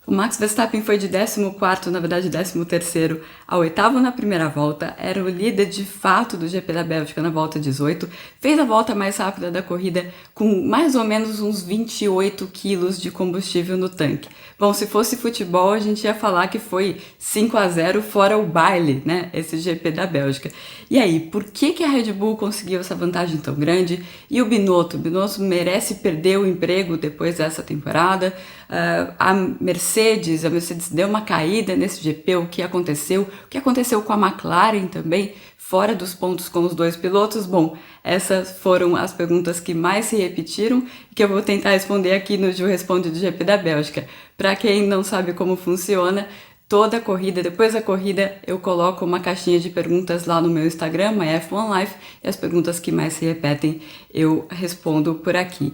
O Max Verstappen foi de 14º, na verdade 13º, ao 8º na primeira volta, era o líder de fato do GP da Bélgica na volta 18, fez a volta mais rápida da corrida com mais ou menos uns 28 quilos de combustível no tanque. Bom, se fosse futebol, a gente ia falar que foi 5-0 fora o baile, né, esse GP da Bélgica. E aí, por que a Red Bull conseguiu essa vantagem tão grande? E o Binotto? O Binotto merece perder o emprego depois dessa temporada? A Mercedes deu uma caída nesse GP, o que aconteceu com a McLaren também, fora dos pontos com os dois pilotos. Bom, essas foram as perguntas que mais se repetiram e que eu vou tentar responder aqui no Ju Responde do GP da Bélgica. Para quem não sabe como funciona, toda a corrida, depois da corrida, eu coloco uma caixinha de perguntas lá no meu Instagram, myF1Life, e as perguntas que mais se repetem eu respondo por aqui.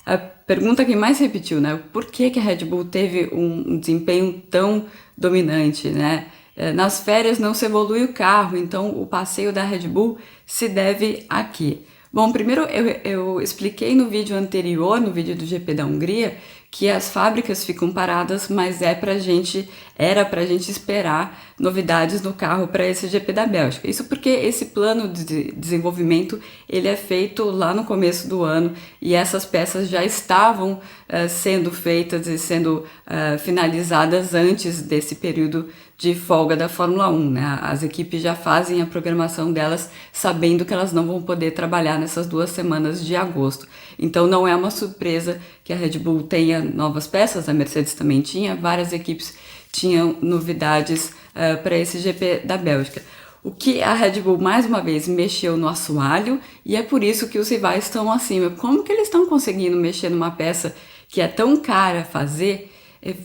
A pergunta que mais repetiu, né? Por que a Red Bull teve um desempenho tão dominante, né? Nas férias não se evolui o carro, então o passeio da Red Bull se deve a quê? Bom, primeiro eu expliquei no vídeo anterior, no vídeo do GP da Hungria, que as fábricas ficam paradas, mas era pra gente esperar novidades no carro para esse GP da Bélgica. Isso porque esse plano de desenvolvimento ele é feito lá no começo do ano e essas peças já estavam sendo feitas e sendo finalizadas antes desse período de folga da Fórmula 1, né? As equipes já fazem a programação delas sabendo que elas não vão poder trabalhar nessas 2 semanas de agosto. Então não é uma surpresa que a Red Bull tenha novas peças, a Mercedes também tinha, várias equipes tinham novidades para esse GP da Bélgica. O que a Red Bull, mais uma vez, mexeu no assoalho e é por isso que os rivais estão acima. Como que eles estão conseguindo mexer numa peça que é tão cara fazer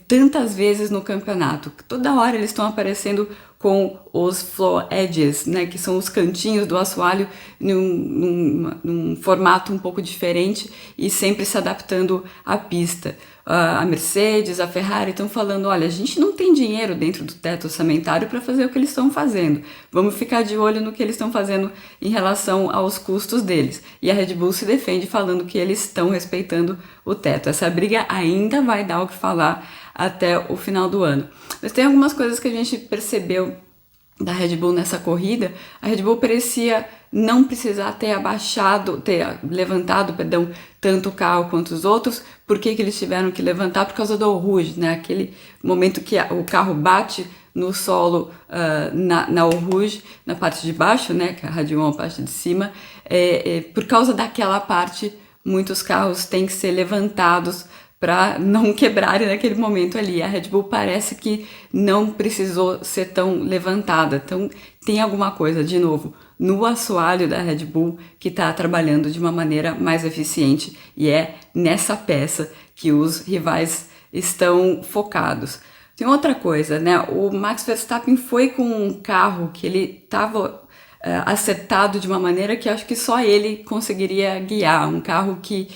tantas vezes no campeonato? Toda hora eles estão aparecendo com os floor edges, né, que são os cantinhos do assoalho num formato um pouco diferente e sempre se adaptando à pista. A Mercedes, a Ferrari estão falando, olha, a gente não tem dinheiro dentro do teto orçamentário para fazer o que eles estão fazendo. Vamos ficar de olho no que eles estão fazendo em relação aos custos deles. E a Red Bull se defende falando que eles estão respeitando o teto. Essa briga ainda vai dar o que falar até o final do ano. Mas tem algumas coisas que a gente percebeu da Red Bull nessa corrida. A Red Bull parecia não precisar ter levantado, tanto o carro quanto os outros. Por que eles tiveram que levantar? Por causa do Eau Rouge, né? Aquele momento que o carro bate no solo na Eau Rouge, na parte de baixo, né? Que é a Rádio 1, a parte de cima. Por causa daquela parte, muitos carros têm que ser levantados para não quebrarem naquele momento ali. A Red Bull parece que não precisou ser tão levantada. Então tem alguma coisa, de novo, no assoalho da Red Bull que está trabalhando de uma maneira mais eficiente e é nessa peça que os rivais estão focados. Tem outra coisa, né? O Max Verstappen foi com um carro que ele estava acertado de uma maneira que acho que só ele conseguiria guiar. Um carro que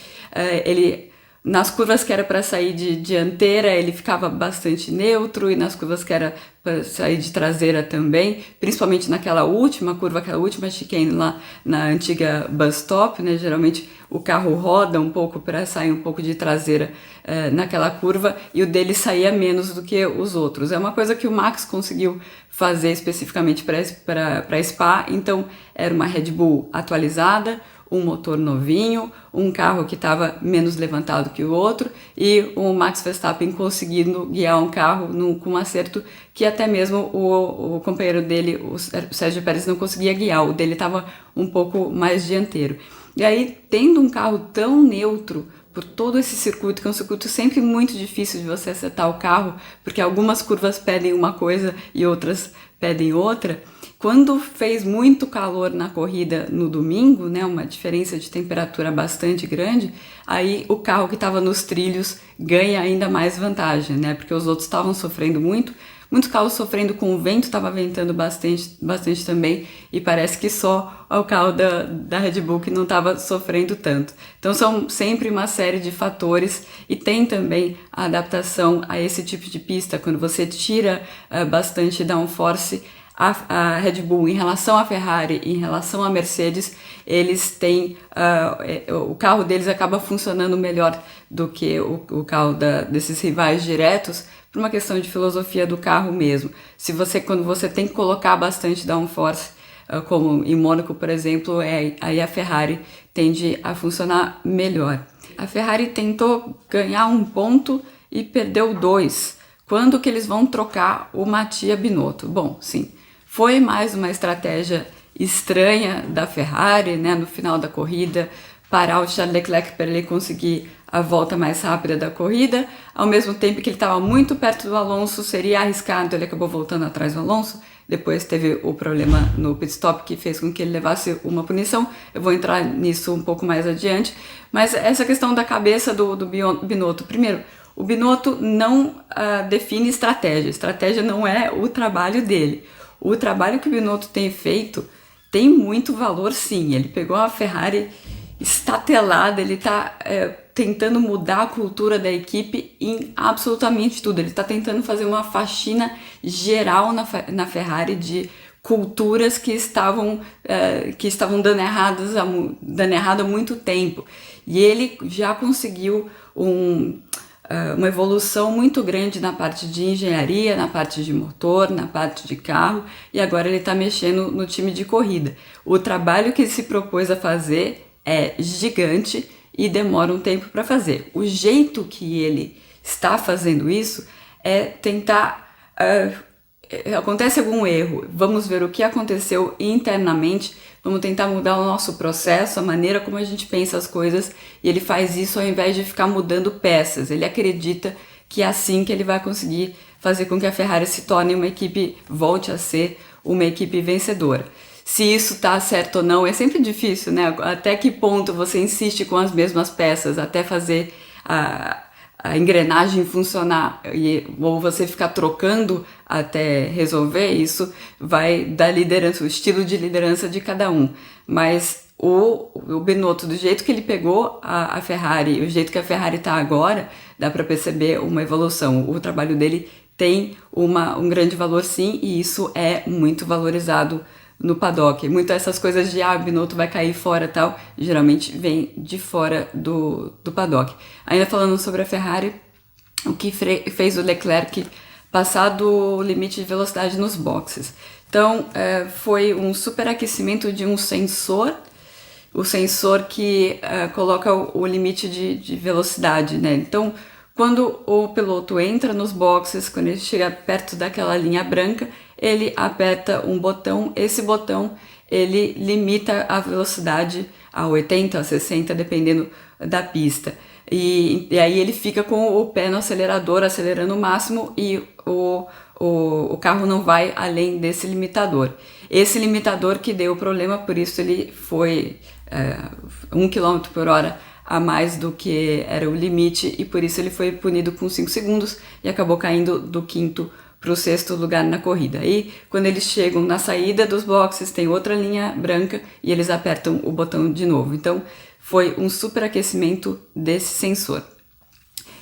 ele... Nas curvas que era para sair de dianteira, ele ficava bastante neutro, e nas curvas que era para sair de traseira também, principalmente naquela última curva, aquela última chicane lá na antiga bus stop, né? Geralmente o carro roda um pouco para sair um pouco de traseira naquela curva, e o dele saía menos do que os outros. É uma coisa que o Max conseguiu fazer especificamente para Spa, então era uma Red Bull atualizada, um motor novinho, um carro que estava menos levantado que o outro e o Max Verstappen conseguindo guiar um carro com um acerto que até mesmo o companheiro dele, o Sérgio Pérez, não conseguia guiar. O dele estava um pouco mais dianteiro. E aí, tendo um carro tão neutro por todo esse circuito, que é um circuito sempre muito difícil de você acertar o carro, porque algumas curvas pedem uma coisa e outras pedem outra. Quando fez muito calor na corrida no domingo, né, uma diferença de temperatura bastante grande, aí o carro que estava nos trilhos ganha ainda mais vantagem, né, porque os outros estavam sofrendo muito, muitos carros sofrendo com o vento, estava ventando bastante também, e parece que só o carro da Red Bull que não estava sofrendo tanto. Então são sempre uma série de fatores, e tem também a adaptação a esse tipo de pista. Quando você tira bastante downforce, a Red Bull em relação à Ferrari, em relação à Mercedes, eles têm, o carro deles acaba funcionando melhor do que o carro desses rivais diretos, por uma questão de filosofia do carro mesmo. Quando você tem que colocar bastante downforce, como em Mônaco, por exemplo, aí a Ferrari tende a funcionar melhor. A Ferrari tentou ganhar 1 ponto e perdeu 2. Quando que eles vão trocar o Mattia Binotto? Bom, sim, foi mais uma estratégia estranha da Ferrari, né, no final da corrida, parar o Charles Leclerc para ele conseguir a volta mais rápida da corrida, ao mesmo tempo que ele estava muito perto do Alonso, seria arriscado, ele acabou voltando atrás do Alonso, depois teve o problema no pit stop que fez com que ele levasse uma punição, eu vou entrar nisso um pouco mais adiante, mas essa questão da cabeça do Binotto, primeiro, o Binotto não define estratégia não é o trabalho dele. O trabalho que o Binotto tem feito tem muito valor, sim. Ele pegou a Ferrari estatelada, ele está tentando mudar a cultura da equipe em absolutamente tudo. Ele está tentando fazer uma faxina geral na Ferrari de culturas que estavam dando errado há muito tempo. E ele já conseguiu uma evolução muito grande na parte de engenharia, na parte de motor, na parte de carro, e agora ele está mexendo no time de corrida. O trabalho que ele se propôs a fazer é gigante e demora um tempo para fazer. O jeito que ele está fazendo isso é tentar... acontece algum erro, vamos ver o que aconteceu internamente, vamos tentar mudar o nosso processo, a maneira como a gente pensa as coisas, e ele faz isso ao invés de ficar mudando peças. Ele acredita que é assim que ele vai conseguir fazer com que a Ferrari se torne volte a ser uma equipe vencedora. Se isso tá certo ou não, é sempre difícil, né? Até que ponto você insiste com as mesmas peças, até fazer a engrenagem funcionar, ou você ficar trocando até resolver, isso vai da liderança, o estilo de liderança de cada um. Mas o Binotto, do jeito que ele pegou a Ferrari, o jeito que a Ferrari está agora, dá para perceber uma evolução. O trabalho dele tem um grande valor, sim, e isso é muito valorizado no paddock. Muito essas coisas de Binotto vai cair fora e tal, geralmente vem de fora do paddock. Ainda falando sobre a Ferrari, o que fez o Leclerc passar do limite de velocidade nos boxes. Então, foi um superaquecimento de um sensor, o sensor que coloca o limite de velocidade, né? Então, quando o piloto entra nos boxes, quando ele chega perto daquela linha branca, ele aperta um botão, esse botão ele limita a velocidade a 80, a 60, dependendo da pista. E aí ele fica com o pé no acelerador, acelerando o máximo, e o carro não vai além desse limitador. Esse limitador que deu o problema, por isso ele foi 1 km por hora a mais do que era o limite, e por isso ele foi punido com 5 segundos e acabou caindo do 5º para o 6º lugar na corrida. Aí, quando eles chegam na saída dos boxes, tem outra linha branca e eles apertam o botão de novo. Então, foi um superaquecimento desse sensor.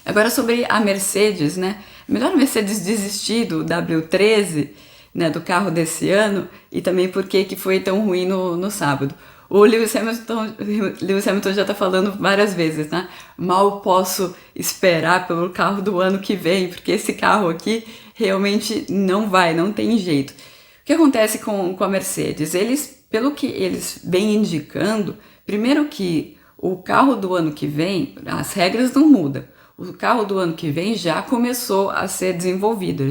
Agora, sobre a Mercedes, né? Melhor a Mercedes desistir do W13, né, do carro desse ano, e também por que foi tão ruim no sábado. O Lewis Hamilton já está falando várias vezes, né? Mal posso esperar pelo carro do ano que vem, porque esse carro aqui realmente não tem jeito. O que acontece com a Mercedes? Pelo que eles vêm indicando, primeiro que o carro do ano que vem, as regras não mudam. O carro do ano que vem já começou a ser desenvolvido,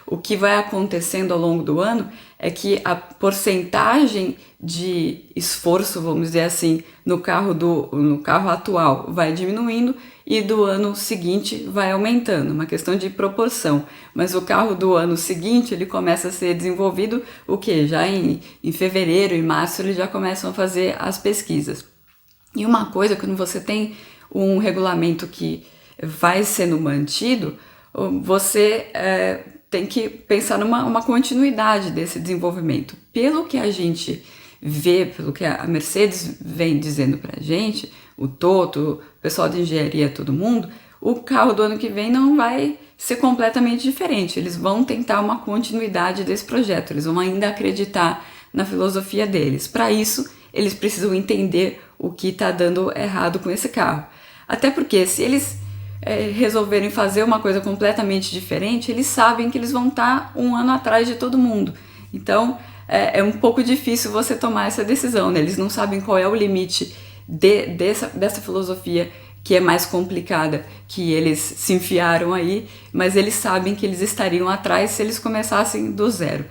o que vai acontecendo ao longo do ano é que a porcentagem de esforço, vamos dizer assim, no carro atual vai diminuindo e do ano seguinte vai aumentando, uma questão de proporção. Mas o carro do ano seguinte ele começa a ser desenvolvido, já em fevereiro, em março, eles já começam a fazer as pesquisas. E uma coisa, quando você tem um regulamento que vai sendo mantido, você tem que pensar numa continuidade desse desenvolvimento. Pelo que a gente vê, pelo que a Mercedes vem dizendo pra gente, o Toto, o pessoal de engenharia, todo mundo, o carro do ano que vem não vai ser completamente diferente. Eles vão tentar uma continuidade desse projeto, eles vão ainda acreditar na filosofia deles. Para isso, eles precisam entender o que está dando errado com esse carro. Até porque se eles resolverem fazer uma coisa completamente diferente, eles sabem que eles vão estar um ano atrás de todo mundo. Então, é um pouco difícil você tomar essa decisão, né? Eles não sabem qual é o limite dessa filosofia que é mais complicada, que eles se enfiaram aí, mas eles sabem que eles estariam atrás se eles começassem do zero.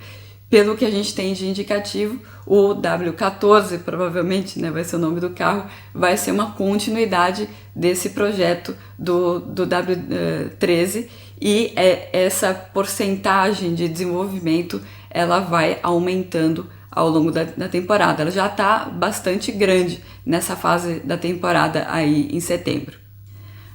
Pelo que a gente tem de indicativo, o W14, provavelmente, né, vai ser o nome do carro, vai ser uma continuidade desse projeto do W13, e essa porcentagem de desenvolvimento ela vai aumentando ao longo da temporada. Ela já está bastante grande nessa fase da temporada aí em setembro.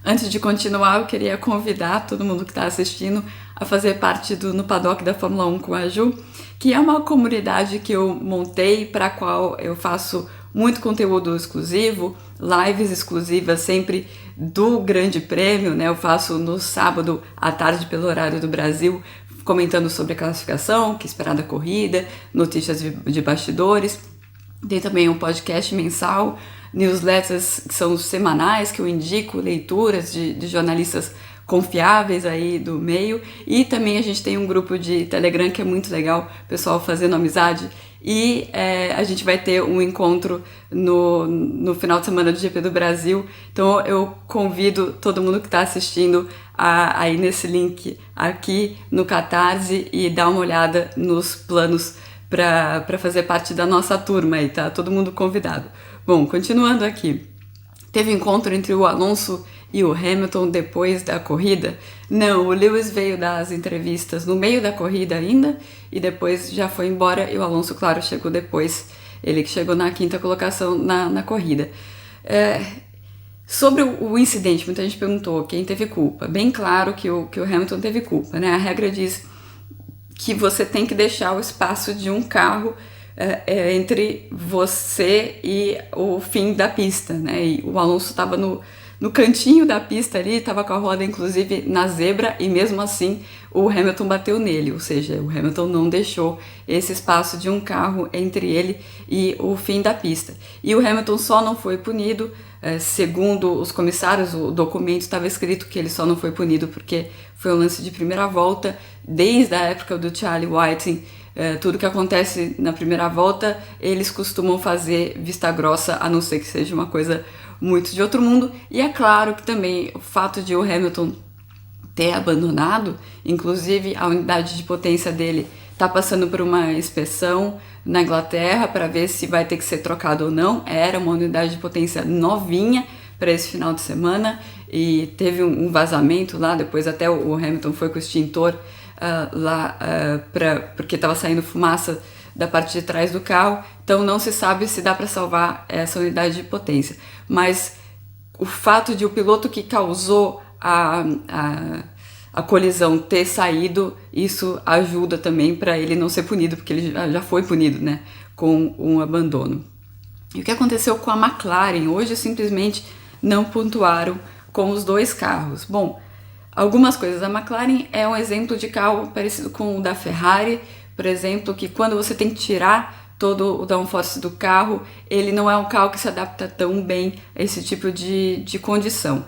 Antes de continuar, eu queria convidar todo mundo que está assistindo a fazer parte do No Paddock da Fórmula 1 com a Ju, que é uma comunidade que eu montei, para a qual eu faço muito conteúdo exclusivo, lives exclusivas sempre do Grande Prêmio, né? Eu faço no sábado à tarde pelo horário do Brasil, comentando sobre a classificação, que esperar da corrida, notícias de bastidores. Tem também um podcast mensal, newsletters que são semanais, que eu indico leituras de jornalistas confiáveis aí do meio, e também a gente tem um grupo de Telegram que é muito legal, pessoal fazendo amizade, e a gente vai ter um encontro no final de semana do GP do Brasil. Então eu convido todo mundo que está assistindo a ir nesse link aqui no Catarse e dar uma olhada nos planos para fazer parte da nossa turma aí, tá? Todo mundo convidado. Bom, continuando aqui. Teve encontro entre o Alonso e o Hamilton depois da corrida? Não, o Lewis veio dar as entrevistas no meio da corrida ainda e depois já foi embora, e o Alonso, claro, chegou depois. Ele que chegou na 5ª colocação na corrida. Sobre o incidente, muita gente perguntou quem teve culpa. Bem claro que o Hamilton teve culpa, né? A regra diz que você tem que deixar o espaço de um carro entre você e o fim da pista, né? E o Alonso estava no cantinho da pista ali, estava com a roda inclusive na zebra, e mesmo assim o Hamilton bateu nele, ou seja, o Hamilton não deixou esse espaço de um carro entre ele e o fim da pista. E o Hamilton só não foi punido, segundo os comissários, o documento estava escrito que ele só não foi punido porque foi um lance de primeira volta. Desde a época do Charlie Whiting, tudo que acontece na primeira volta, eles costumam fazer vista grossa, a não ser que seja uma coisa muito de outro mundo. E é claro que também o fato de o Hamilton ter abandonado, inclusive a unidade de potência dele está passando por uma inspeção na Inglaterra para ver se vai ter que ser trocado ou não. Era uma unidade de potência novinha para esse final de semana e teve um vazamento lá. Depois até o Hamilton foi com o extintor porque estava saindo fumaça da parte de trás do carro, então não se sabe se dá para salvar essa unidade de potência. Mas o fato de o piloto que causou a colisão ter saído, isso ajuda também para ele não ser punido, porque ele já foi punido, né, com um abandono. E o que aconteceu com a McLaren? Hoje simplesmente não pontuaram com os dois carros. Bom, algumas coisas. A McLaren é um exemplo de carro parecido com o da Ferrari, por exemplo, que quando você tem que tirar todo o downforce do carro, ele não é um carro que se adapta tão bem a esse tipo de condição.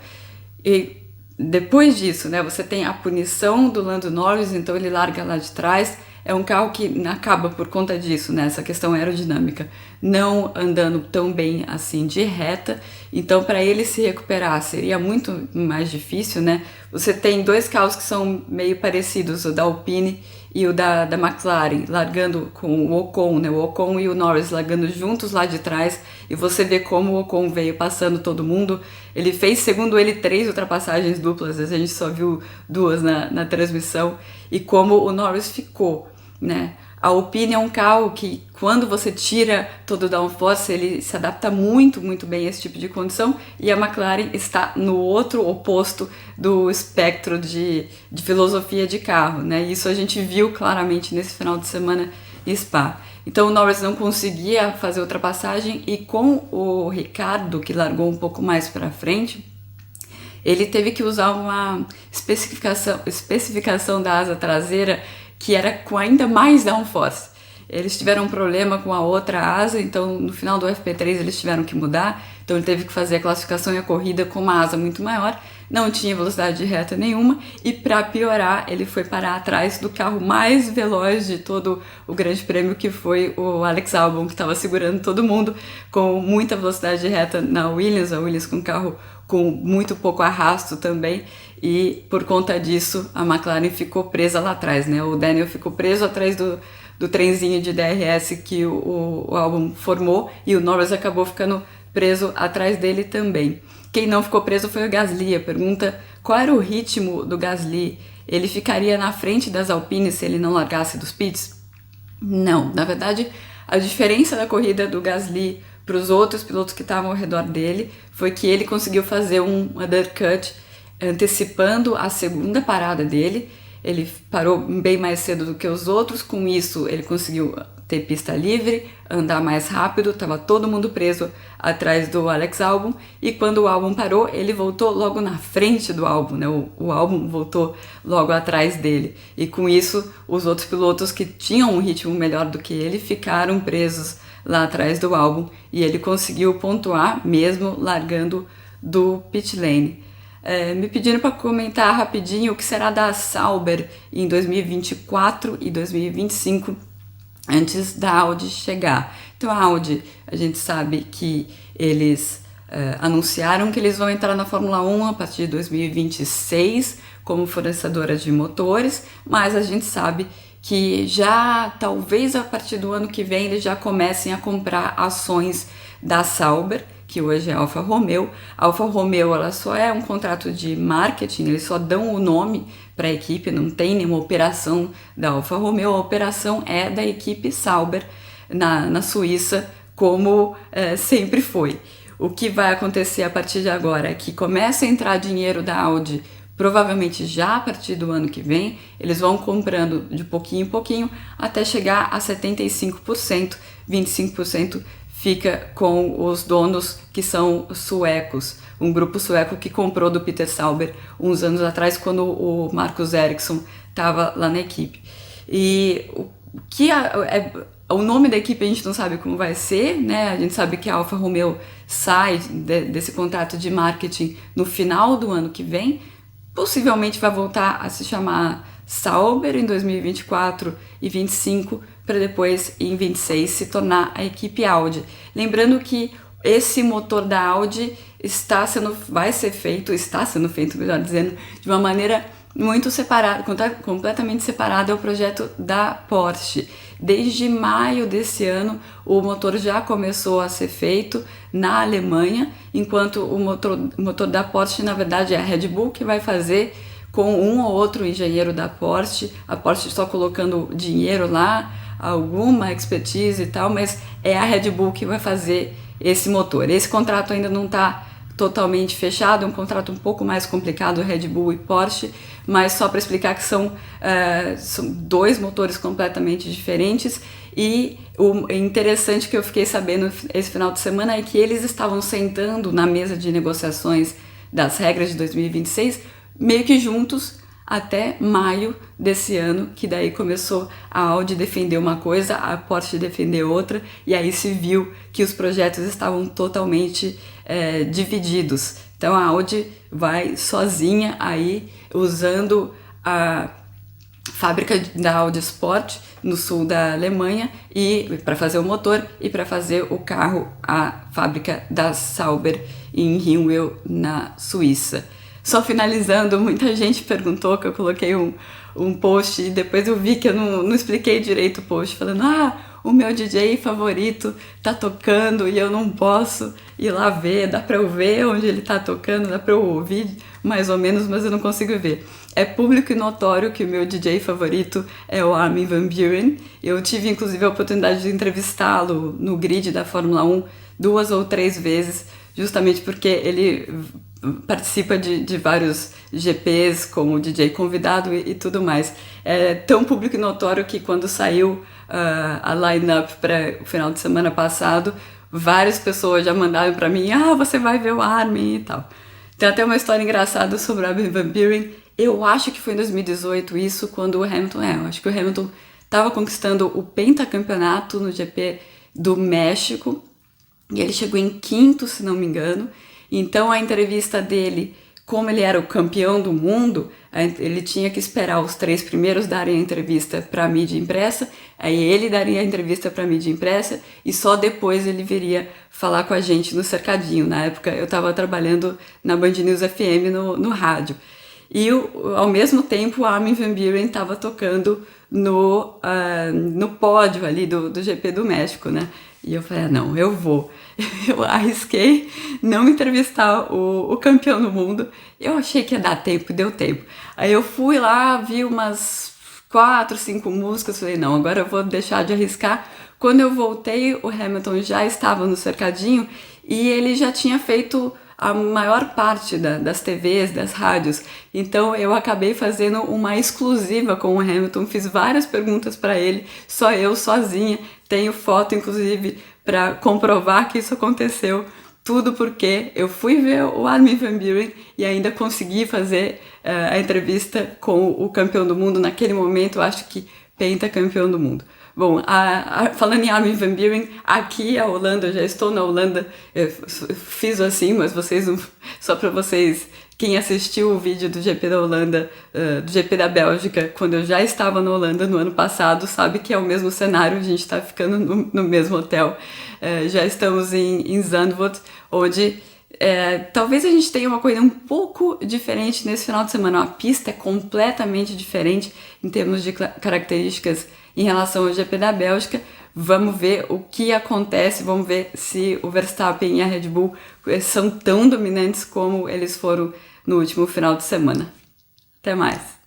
E depois disso, né, você tem a punição do Lando Norris, então ele larga lá de trás. É um carro que acaba, por conta disso, né, essa questão aerodinâmica, não andando tão bem assim de reta. Então, para ele se recuperar seria muito mais difícil, né? Você tem dois carros que são meio parecidos, o da Alpine e o da McLaren, largando com o Ocon, né? O Ocon e o Norris largando juntos lá de trás, e você vê como o Ocon veio passando todo mundo. Ele fez, segundo ele, 3 ultrapassagens duplas, a gente só viu 2 na transmissão, e como o Norris ficou, né? A Alpine é um carro que, quando você tira todo o downforce, ele se adapta muito, muito bem a esse tipo de condição, e a McLaren está no outro oposto do espectro de filosofia de carro, né? Isso a gente viu claramente nesse final de semana em Spa. Então o Norris não conseguia fazer ultrapassagem, e com o Ricciardo, que largou um pouco mais para frente, ele teve que usar uma especificação da asa traseira que era com ainda mais downforce. Eles tiveram um problema com a outra asa, então no final do FP3 eles tiveram que mudar, então ele teve que fazer a classificação e a corrida com uma asa muito maior, não tinha velocidade de reta nenhuma, e para piorar ele foi parar atrás do carro mais veloz de todo o grande prêmio, que foi o Alex Albon, que estava segurando todo mundo com muita velocidade de reta na Williams, a Williams com um carro com muito pouco arrasto também, e por conta disso a McLaren ficou presa lá atrás, né? O Daniel ficou preso atrás do trenzinho de DRS que o Albon formou, e o Norris acabou ficando preso atrás dele também. Quem não ficou preso foi o Gasly. A pergunta: qual era o ritmo do Gasly? Ele ficaria na frente das Alpine se ele não largasse dos pits? Não, na verdade a diferença da corrida do Gasly para os outros pilotos que estavam ao redor dele foi que ele conseguiu fazer um undercut antecipando a segunda parada dele. Ele parou bem mais cedo do que os outros, com isso ele conseguiu ter pista livre, andar mais rápido, estava todo mundo preso atrás do Alex Albon, e quando o Albon parou, ele voltou logo na frente do Albon, né? O Albon voltou logo atrás dele, e com isso os outros pilotos que tinham um ritmo melhor do que ele ficaram presos lá atrás do Albon, e ele conseguiu pontuar mesmo largando do pit lane. Me pediram para comentar rapidinho o que será da Sauber em 2024 e 2025 antes da Audi chegar. Então a Audi, a gente sabe que eles anunciaram que eles vão entrar na Fórmula 1 a partir de 2026 como fornecedora de motores, mas a gente sabe que já talvez a partir do ano que vem eles já comecem a comprar ações da Sauber, que hoje é Alfa Romeo. A Alfa Romeo, ela só é um contrato de marketing, eles só dão o nome para a equipe, não tem nenhuma operação da Alfa Romeo, a operação é da equipe Sauber na Suíça, como sempre foi. O que vai acontecer a partir de agora é que começa a entrar dinheiro da Audi, provavelmente já a partir do ano que vem, eles vão comprando de pouquinho em pouquinho até chegar a 75%, 25% fica com os donos que são suecos, um grupo sueco que comprou do Peter Sauber uns anos atrás, quando o Marcus Ericsson estava lá na equipe. E o nome da equipe a gente não sabe como vai ser, né? A gente sabe que a Alfa Romeo sai desse contrato de marketing no final do ano que vem, possivelmente vai voltar a se chamar Sauber em 2024 e 2025, para depois em 26 se tornar a equipe Audi. Lembrando que esse motor da Audi está sendo feito, melhor dizendo, de uma maneira muito separada, completamente separada ao projeto da Porsche. Desde maio desse ano, o motor já começou a ser feito na Alemanha, enquanto o motor da Porsche, na verdade, é a Red Bull que vai fazer com um ou outro engenheiro da Porsche, a Porsche só colocando dinheiro lá, alguma expertise e tal, mas é a Red Bull que vai fazer esse motor. Esse contrato ainda não está totalmente fechado, é um contrato um pouco mais complicado, Red Bull e Porsche, mas só para explicar que são dois motores completamente diferentes. E o interessante que eu fiquei sabendo esse final de semana é que eles estavam sentando na mesa de negociações das regras de 2026 meio que juntos até maio desse ano, que daí começou a Audi defender uma coisa, a Porsche defender outra, e aí se viu que os projetos estavam totalmente divididos. Então a Audi vai sozinha aí, usando a fábrica da Audi Sport no sul da Alemanha e para fazer o motor, e para fazer o carro a fábrica da Sauber em Hinwil, na Suíça. Só finalizando, muita gente perguntou, que eu coloquei um post e depois eu vi que eu não expliquei direito o post, falando: o meu DJ favorito tá tocando e eu não posso ir lá ver, dá pra eu ver onde ele tá tocando, dá pra eu ouvir mais ou menos, mas eu não consigo ver. É público e notório que o meu DJ favorito é o Armin van Buuren. Eu tive inclusive a oportunidade de entrevistá-lo no grid da Fórmula 1 2 ou 3 vezes, justamente porque ele participa de vários GPs como DJ convidado e tudo mais. É tão público e notório que quando saiu a line-up para o final de semana passado, várias pessoas já mandaram para mim: você vai ver o Armin e tal. Tem até uma história engraçada sobre o Armin van Buuren. Eu acho que foi em 2018 isso, quando o Hamilton... eu acho que o Hamilton estava conquistando o pentacampeonato no GP do México. E ele chegou em quinto, se não me engano. Então a entrevista dele, como ele era o campeão do mundo, ele tinha que esperar os 3 primeiros darem a entrevista para a mídia impressa, aí ele daria a entrevista para a mídia impressa e só depois ele viria falar com a gente no cercadinho. Na época eu estava trabalhando na Band News FM no rádio. E ao mesmo tempo o Armin van Buuren estava tocando no pódio ali do GP do México, né? E eu falei, não, eu vou. Eu arrisquei não entrevistar o campeão do mundo. Eu achei que ia dar tempo, deu tempo. Aí eu fui lá, vi umas 4, 5 músicas, falei, não, agora eu vou deixar de arriscar. Quando eu voltei, o Hamilton já estava no cercadinho e ele já tinha feito a maior parte das TVs, das rádios. Então eu acabei fazendo uma exclusiva com o Hamilton, fiz várias perguntas para ele, só eu sozinha, tenho foto inclusive para comprovar que isso aconteceu. Tudo porque eu fui ver o Armin van Buuren e ainda consegui fazer a entrevista com o campeão do mundo. Naquele momento, eu acho que pentacampeão do mundo. Bom, falando em Armin van Buuren, aqui a Holanda, eu já estou na Holanda, eu fiz assim, mas vocês não, só para vocês, quem assistiu o vídeo do GP da Holanda, do GP da Bélgica, quando eu já estava na Holanda no ano passado, sabe que é o mesmo cenário, a gente está ficando no mesmo hotel. Já estamos em Zandvoort, onde talvez a gente tenha uma coisa um pouco diferente nesse final de semana. A pista é completamente diferente em termos de características em relação ao GP da Bélgica. Vamos ver o que acontece, vamos ver se o Verstappen e a Red Bull são tão dominantes como eles foram no último final de semana. Até mais!